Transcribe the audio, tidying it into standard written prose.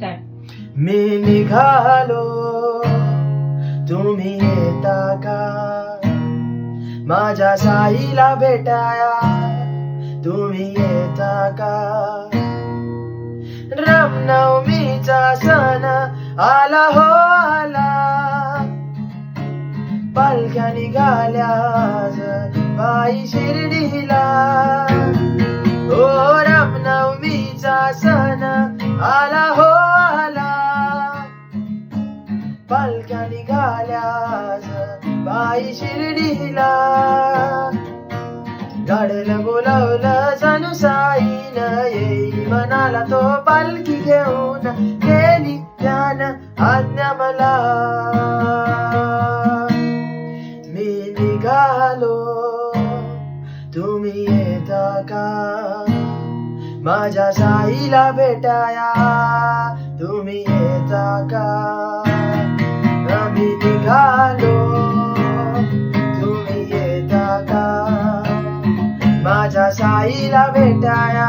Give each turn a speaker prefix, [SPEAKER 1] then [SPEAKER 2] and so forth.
[SPEAKER 1] Start.
[SPEAKER 2] मी निघालो तुम्ही येता का माझ्या साईला भेटाया तुम्ही येता का रामनवमीचा सण आला हो आला पालख्या निघाल्या आज बाई शिर्डीला ओ रामनवमीचा सण आला हो आला पालख्या निघाल्या आज बाई शिर्डीला गाडीला बोलावलं सानू साईन येई मनाला तो पालखी घेऊन केली ध्यान आज्ञा मला मी निघालो तुम्ही येता का माझ्या साईला भेटाया तुम्ही येता का मी निघालो तुम्ही येता का माझ्या साईला भेटाया